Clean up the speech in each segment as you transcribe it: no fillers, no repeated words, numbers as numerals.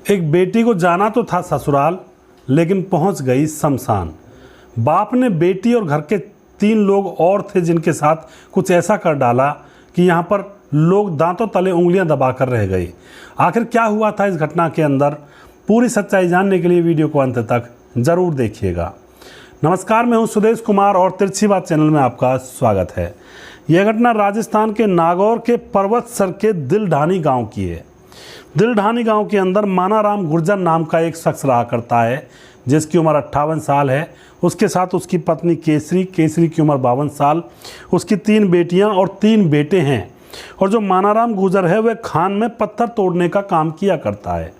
एक बेटी को जाना तो था ससुराल, लेकिन पहुंच गई शमशान। बाप ने बेटी और घर के 3 लोग और थे जिनके साथ कुछ ऐसा कर डाला कि यहाँ पर लोग दांतों तले उंगलियां दबाकर रह गए। आखिर क्या हुआ था इस घटना के अंदर, पूरी सच्चाई जानने के लिए वीडियो को अंत तक जरूर देखिएगा। नमस्कार, मैं हूं सुदेश कुमार और तिरछी बात चैनल में आपका स्वागत है। यह घटना राजस्थान के नागौर के पर्वत सर के दिलढानी गांव की है। दिलढानी गांव के अंदर मानाराम गुर्जर नाम का एक शख्स रहा करता है, जिसकी उम्र 58 साल है। उसके साथ उसकी पत्नी केसरी की उम्र 52 साल, उसकी 3 बेटियां और 3 बेटे हैं। और जो मानाराम गुर्जर है वह खान में पत्थर तोड़ने का काम किया करता है।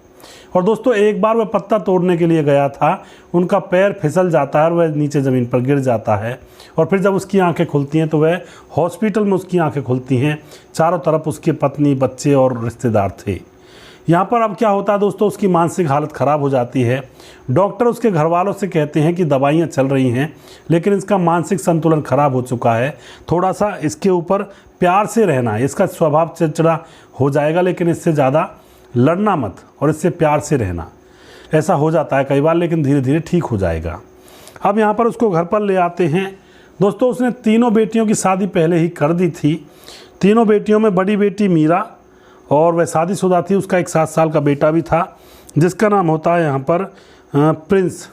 और दोस्तों, एक बार वह पत्थर तोड़ने के लिए गया था, उनका पैर फिसल जाता है और वह नीचे ज़मीन पर गिर जाता है। और फिर जब उसकी आंखें खुलती हैं तो वह हॉस्पिटल में उसकी आंखें खुलती हैं। चारों तरफ उसके पत्नी, बच्चे और रिश्तेदार थे। यहाँ पर अब क्या होता है दोस्तों, उसकी मानसिक हालत ख़राब हो जाती है। डॉक्टर उसके घर वालों से कहते हैं कि दवाइयाँ चल रही हैं, लेकिन इसका मानसिक संतुलन खराब हो चुका है। थोड़ा सा इसके ऊपर प्यार से रहना, इसका स्वभाव चिड़चिड़ा हो जाएगा, लेकिन इससे ज़्यादा लड़ना मत और इससे प्यार से रहना। ऐसा हो जाता है कई बार, लेकिन धीरे धीरे ठीक हो जाएगा। अब यहाँ पर उसको घर पर ले आते हैं। दोस्तों, उसने 3 बेटियों की शादी पहले ही कर दी थी। 3 बेटियों में बड़ी बेटी मीरा, और वह शादीशुदा थी। उसका एक 7 साल का बेटा भी था, जिसका नाम होता है यहाँ पर प्रिंस।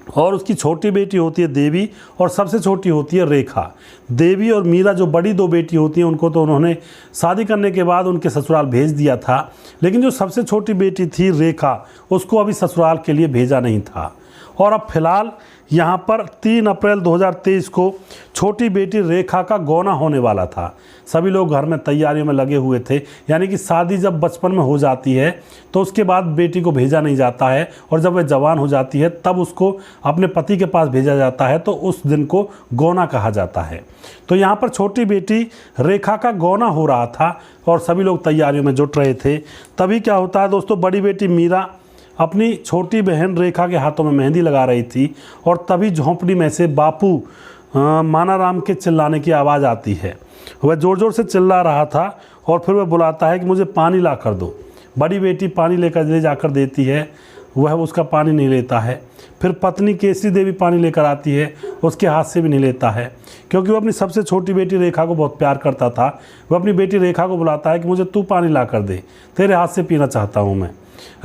और उसकी छोटी बेटी होती है देवी, और सबसे छोटी होती है रेखा। देवी और मीरा जो बड़ी 2 बेटी होती हैं, उनको तो उन्होंने शादी करने के बाद उनके ससुराल भेज दिया था, लेकिन जो सबसे छोटी बेटी थी रेखा, उसको अभी ससुराल के लिए भेजा नहीं था। और अब फिलहाल यहाँ पर 3 अप्रैल 2023 को छोटी बेटी रेखा का गौना होने वाला था। सभी लोग घर में तैयारियों में लगे हुए थे। यानी कि शादी जब बचपन में हो जाती है तो उसके बाद बेटी को भेजा नहीं जाता है, और जब वह जवान हो जाती है तब उसको अपने पति के पास भेजा जाता है, तो उस दिन को गौना कहा जाता है। तो यहाँ पर छोटी बेटी रेखा का गौना हो रहा था और सभी लोग तैयारियों में जुट रहे थे। तभी क्या होता है दोस्तों, बड़ी बेटी मीरा अपनी छोटी बहन रेखा के हाथों में मेहंदी लगा रही थी, और तभी झोंपड़ी में से बापू मानाराम के चिल्लाने की आवाज़ आती है। वह ज़ोर ज़ोर से चिल्ला रहा था, और फिर वह बुलाता है कि मुझे पानी ला कर दो। बड़ी बेटी पानी ले जाकर देती है, वह उसका पानी नहीं लेता है। फिर पत्नी केसरी देवी पानी लेकर आती है, उसके हाथ से भी नहीं लेता है, क्योंकि वह अपनी सबसे छोटी बेटी रेखा को बहुत प्यार करता था। वह अपनी बेटी रेखा को बुलाता है कि मुझे तू पानी ला कर दे, तेरे हाथ से पीना चाहता हूँ मैं।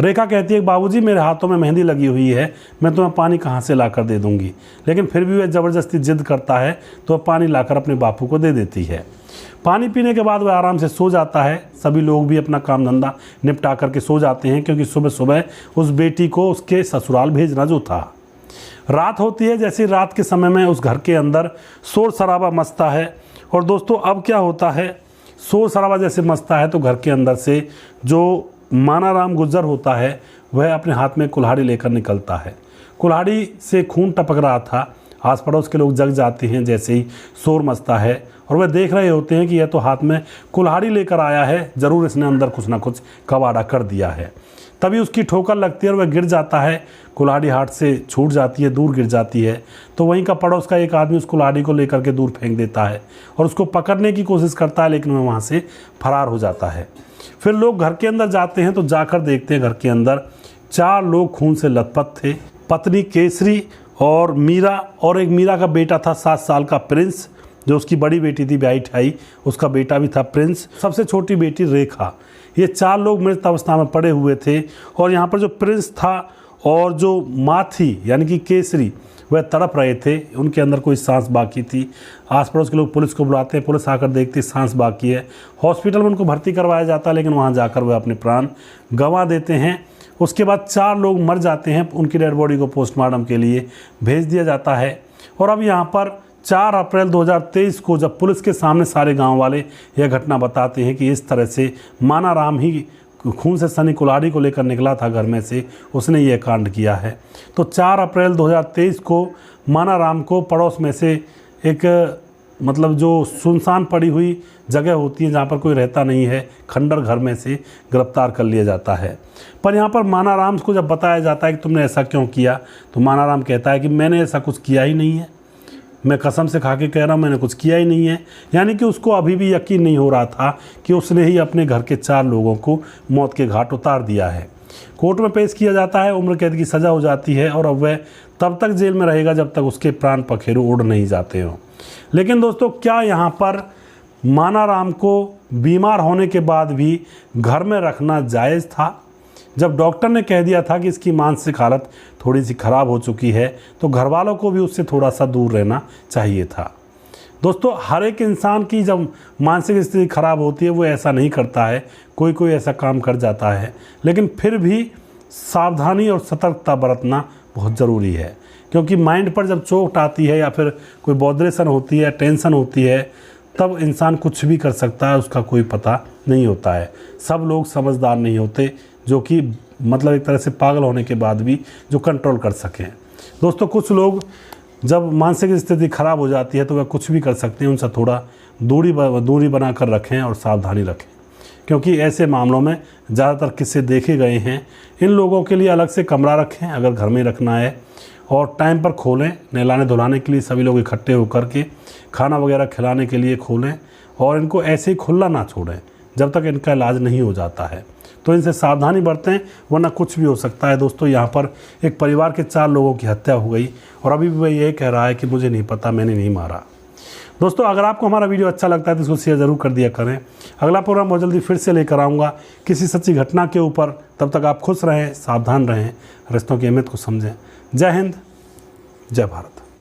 रेखा कहती है, बाबूजी मेरे हाथों में मेहंदी लगी हुई है, मैं तुम्हें पानी कहाँ से ला कर दे दूँगी। लेकिन फिर भी वह ज़बरदस्ती जिद करता है, तो वह पानी लाकर अपने बापू को दे देती है। पानी पीने के बाद वह आराम से सो जाता है। सभी लोग भी अपना काम धंधा निपटा करके सो जाते हैं, क्योंकि सुबह सुबह उस बेटी को उसके ससुराल भेजना जो था। रात होती है। जैसे रात के समय में उस घर के अंदर शोर शराबा मचता है। और दोस्तों, अब क्या होता है, शोर शराबा जैसे मचता है तो घर के अंदर से जो मानाराम गुर्जर होता है, वह अपने हाथ में कुल्हाड़ी लेकर निकलता है। कुल्हाड़ी से खून टपक रहा था। आस पड़ोस के लोग जग जाते हैं जैसे ही शोर मचता है, और वह देख रहे होते हैं कि यह तो हाथ में कुल्हाड़ी लेकर आया है, ज़रूर इसने अंदर कुछ ना कुछ कबाड़ा कर दिया है। तभी उसकी ठोकर लगती है और वह गिर जाता है। कुल्हाड़ी हाथ से छूट जाती है, दूर गिर जाती है। तो वहीं का पड़ोस का एक आदमी उस कुल्हाड़ी को लेकर के दूर फेंक देता है और उसको पकड़ने की कोशिश करता है, लेकिन वह वहाँ से फरार हो जाता है। फिर लोग घर के अंदर जाते हैं तो जाकर देखते हैं घर के अंदर 4 लोग खून से लथपथ थे। पत्नी केसरी और मीरा, और एक मीरा का बेटा था 7 साल का प्रिंस, जो उसकी बड़ी बेटी थी ब्याही ठाई, उसका बेटा भी था प्रिंस। सबसे छोटी बेटी रेखा। ये 4 लोग मृत अवस्था में पड़े हुए थे। और यहाँ पर जो प्रिंस था और जो माँ थी यानी कि केसरी, वह तड़प रहे थे, उनके अंदर कोई सांस बाकी थी। आस पड़ोस के लोग पुलिस को बुलाते हैं, पुलिस आकर देखती सांस बाकी है। हॉस्पिटल में उनको भर्ती करवाया जाता है, लेकिन वहाँ जाकर वह अपने प्राण गंवा देते हैं। उसके बाद 4 लोग मर जाते हैं। उनकी डेड बॉडी को पोस्टमार्टम के लिए भेज दिया जाता है। और अब यहाँ पर 4 अप्रैल 2023 को जब पुलिस के सामने सारे गांव वाले यह घटना बताते हैं कि इस तरह से मानाराम ही खून से सनी कुल्हाड़ी को लेकर निकला था घर में से, उसने ये कांड किया है। तो 4 अप्रैल 2023 को मानाराम को पड़ोस में से एक मतलब जो सुनसान पड़ी हुई जगह होती है जहाँ पर कोई रहता नहीं है, खंडर घर में से गिरफ्तार कर लिया जाता है। पर यहाँ पर मानाराम को जब बताया जाता है कि तुमने ऐसा क्यों किया, तो मानाराम कहता है कि मैंने ऐसा कुछ किया ही नहीं है, मैं कसम से खा के कह रहा हूँ मैंने कुछ किया ही नहीं है। यानी कि उसको अभी भी यकीन नहीं हो रहा था कि उसने ही अपने घर के 4 लोगों को मौत के घाट उतार दिया है। कोर्ट में पेश किया जाता है, उम्र कैद की सज़ा हो जाती है और अब वह तब तक जेल में रहेगा जब तक उसके प्राण पखेरु उड़ नहीं जाते हों। लेकिन दोस्तों, क्या यहाँ पर मानाराम को बीमार होने के बाद भी घर में रखना जायज़ था? जब डॉक्टर ने कह दिया था कि इसकी मानसिक हालत थोड़ी सी ख़राब हो चुकी है, तो घर वालों को भी उससे थोड़ा सा दूर रहना चाहिए था। दोस्तों, हर एक इंसान की जब मानसिक स्थिति खराब होती है वो ऐसा नहीं करता है, कोई कोई ऐसा काम कर जाता है, लेकिन फिर भी सावधानी और सतर्कता बरतना बहुत ज़रूरी है। क्योंकि माइंड पर जब चोट आती है या फिर कोई बॉदरेशन होती है, टेंशन होती है, तब इंसान कुछ भी कर सकता है, उसका कोई पता नहीं होता है। सब लोग समझदार नहीं होते जो कि मतलब एक तरह से पागल होने के बाद भी जो कंट्रोल कर सकें। दोस्तों, कुछ लोग जब मानसिक स्थिति खराब हो जाती है तो वह कुछ भी कर सकते हैं, उनसे थोड़ा दूरी बना कर रखें और सावधानी रखें, क्योंकि ऐसे मामलों में ज़्यादातर किस्से देखे गए हैं। इन लोगों के लिए अलग से कमरा रखें अगर घर में रखना है, और टाइम पर खोलें। नहलाने धुलाने के लिए सभी लोग इकट्ठे होकर के खाना वगैरह खिलाने के लिए खोलें, और इनको ऐसे ही खुला ना छोड़ें जब तक इनका इलाज नहीं हो जाता है। तो इनसे सावधानी बरतें, वरना कुछ भी हो सकता है। दोस्तों, यहाँ पर एक परिवार के 4 लोगों की हत्या हो गई और अभी भी वह यही कह रहा है कि मुझे नहीं पता, मैंने नहीं मारा। दोस्तों, अगर आपको हमारा वीडियो अच्छा लगता है तो इसको शेयर ज़रूर कर दिया करें। अगला प्रोग्राम बहुत जल्दी फिर से लेकर आऊँगा किसी सच्ची घटना के ऊपर। तब तक आप खुश रहें, सावधान रहें, रिश्तों की अहमियत को समझें। जय हिंद, जय भारत।